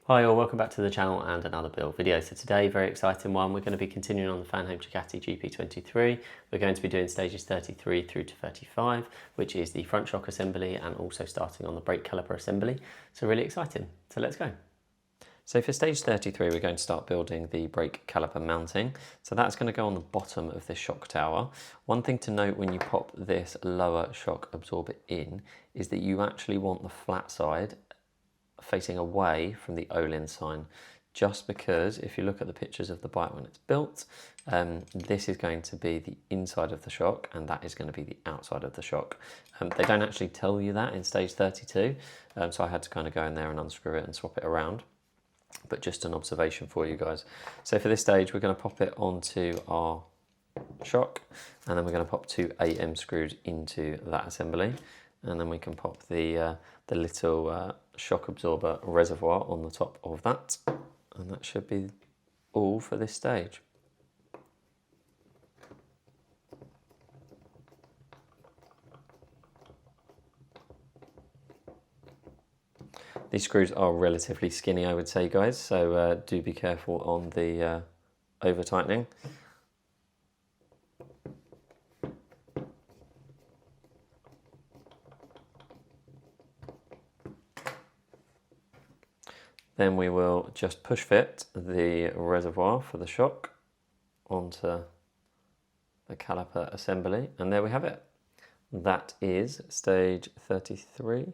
Hi all, welcome back to the channel and another build video. So today, very exciting one, we're going to be continuing on the Fanhome Ducati GP23. We're going to be doing stages 33 through to 35, which is the front shock assembly and also starting on the brake caliper assembly. So really exciting, so let's go. So for stage 33, we're going to start building the brake caliper mounting. So that's going to go on the bottom of this shock tower. One thing to note when you pop this lower shock absorber in is that you actually want the flat side facing away from the Olin sign, just because if you look at the pictures of the bike when it's built, this is going to be the inside of the shock and that is going to be the outside of the shock. They don't actually tell you that in stage 32, so I had to kind of go in there and unscrew it and swap it around, but just an observation for you guys. So for this stage we're going to pop it onto our shock and then we're going to pop 2 AM screws into that assembly, and then we can pop the little shock absorber reservoir on the top of that, and that should be all for this stage. These screws are relatively skinny, I would say, guys, so do be careful on the over tightening. Then we will just push fit the reservoir for the shock onto the caliper assembly, and there we have it. That is stage 33.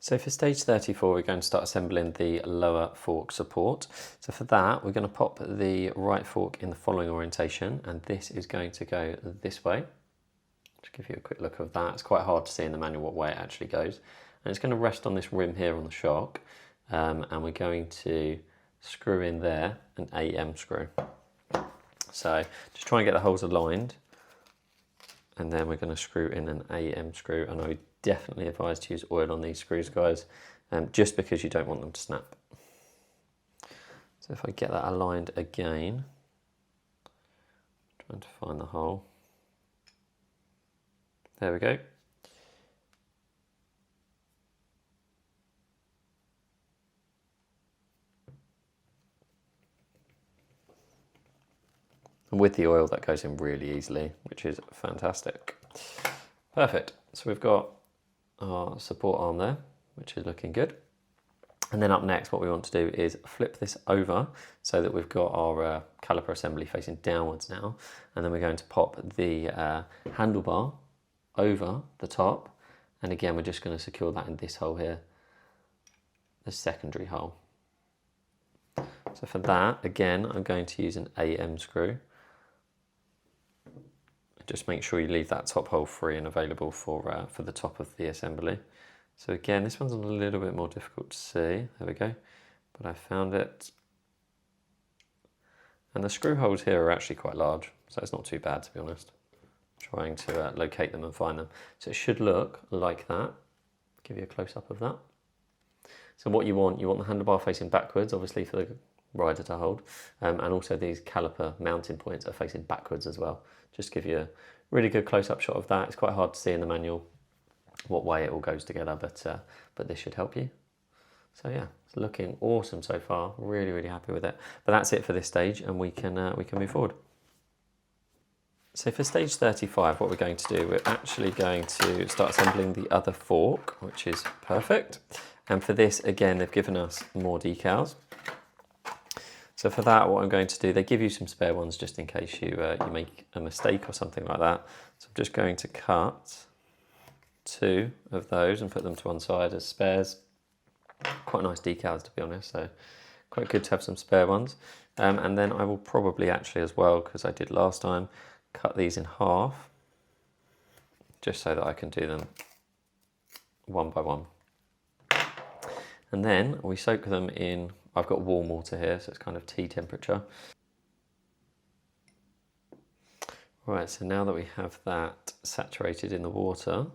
So for stage 34, we're going to start assembling the lower fork support. So for that, we're going to pop the right fork in the following orientation, and this is going to go this way. Just give you a quick look of that. It's quite hard to see in the manual what way it actually goes. And it's going to rest on this rim here on the shock. And we're going to screw in there an AM screw. So just try and get the holes aligned, and then we're going to screw in an AM screw, and I would definitely advise to use oil on these screws, guys, just because you don't want them to snap. So if I get that aligned again, trying to find the hole, there we go. And with the oil, that goes in really easily, which is fantastic. Perfect. So we've got our support arm there, which is looking good. And then up next, what we want to do is flip this over so that we've got our caliper assembly facing downwards now. And then we're going to pop the handlebar over the top. And again, we're just going to secure that in this hole here, the secondary hole. So for that, again, I'm going to use an AM screw. Just make sure you leave that top hole free and available for the top of the assembly. So again, this one's a little bit more difficult to see. There we go. But I found it. And the screw holes here are actually quite large, so it's not too bad, to be honest. Trying to locate them and find them. So it should look like that. Give you a close-up of that. So what you want the handlebar facing backwards, obviously for the rider to hold, and also these caliper mounting points are facing backwards as well. Just give you a really good close-up shot of that. It's quite hard to see in the manual what way it all goes together, but this should help you. So yeah, it's looking awesome so far. Really, really happy with it. But that's it for this stage, and we can move forward. So for stage 35, what we're going to do, we're actually going to start assembling the other fork, which is perfect. And for this, again, they've given us more decals. So for that, what I'm going to do, they give you some spare ones just in case you make a mistake or something like that. So I'm just going to cut 2 of those and put them to one side as spares. Quite nice decals, to be honest, so quite good to have some spare ones. And then I will probably actually as well, because I did last time, cut these in half, just so that I can do them one by one. And then we soak them in, I've got warm water here, so it's kind of tea temperature. Right, so now that we have that saturated in the water,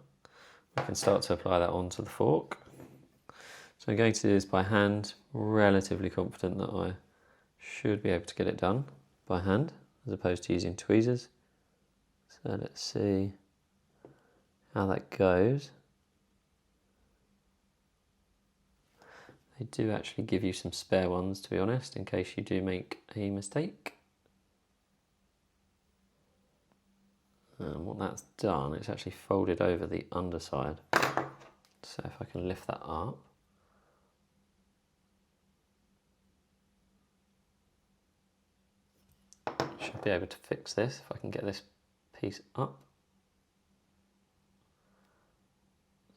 we can start to apply that onto the fork. So I'm going to do this by hand, relatively confident that I should be able to get it done by hand, as opposed to using tweezers. So let's see how that goes. They do actually give you some spare ones, to be honest, in case you do make a mistake. And what that's done, it's actually folded over the underside. So if I can lift that up, should be able to fix this if I can get this piece up.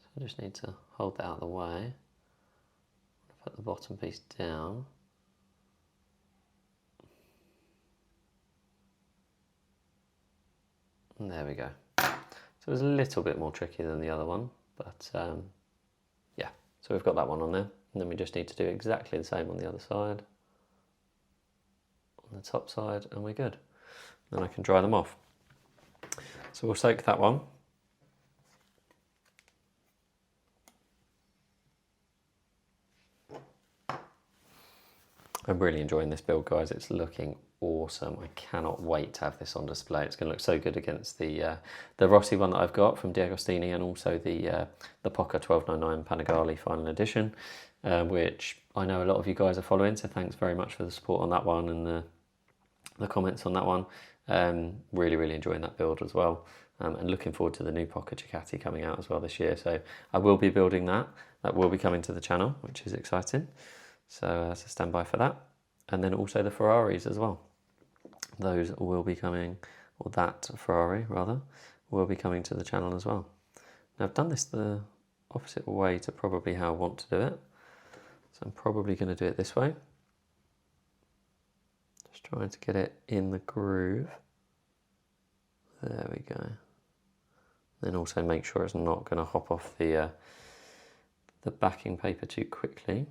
So I just need to hold that out of the way. Put the bottom piece down. And there we go. So it's a little bit more tricky than the other one, but yeah, so we've got that one on there. And then we just need to do exactly the same on the other side, on the top side, and we're good. Then I can dry them off. So we'll soak that one. I'm really enjoying this build, guys. It's looking awesome. I cannot wait to have this on display. It's going to look so good against the Rossi one that I've got from Diecastini, and also the Poca 1299 Panigale Final Edition, which I know a lot of you guys are following. So thanks very much for the support on that one and the comments on that one. Really enjoying that build as well, and looking forward to the new Poca Ducati coming out as well this year. So I will be building that. That will be coming to the channel, which is exciting. So stand by for that. And then also the Ferraris as well. Those will be coming, or that Ferrari rather, will be coming to the channel as well. Now I've done this the opposite way to probably how I want to do it. So I'm probably going to do it this way. Just trying to get it in the groove. There we go. Then also make sure it's not going to hop off the backing paper too quickly.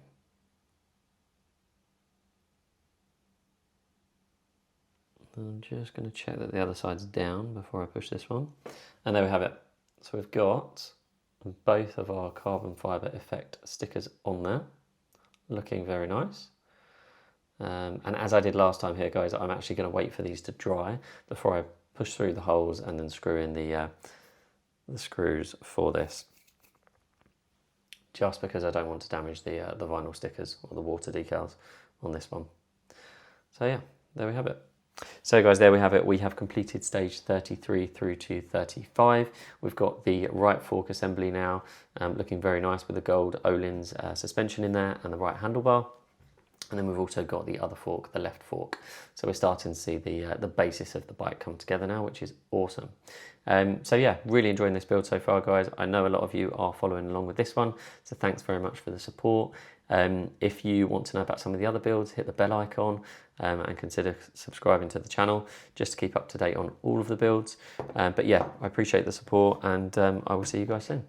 I'm just going to check that the other side's down before I push this one. And there we have it. So we've got both of our carbon fibre effect stickers on there, looking very nice. And as I did last time here, guys, I'm actually going to wait for these to dry before I push through the holes and then screw in the screws for this. Just because I don't want to damage the vinyl stickers or the water decals on this one. So yeah, there we have it. So guys, there we have it. We have completed stage 33 through to 35. We've got the right fork assembly now, looking very nice with the gold Öhlins suspension in there and the right handlebar. And then we've also got the other fork, the left fork. So we're starting to see the basis of the bike come together now, which is awesome. So yeah, really enjoying this build so far, guys. I know a lot of you are following along with this one, so thanks very much for the support. If you want to know about some of the other builds, hit the bell icon and consider subscribing to the channel just to keep up to date on all of the builds. But yeah, I appreciate the support, and I will see you guys soon.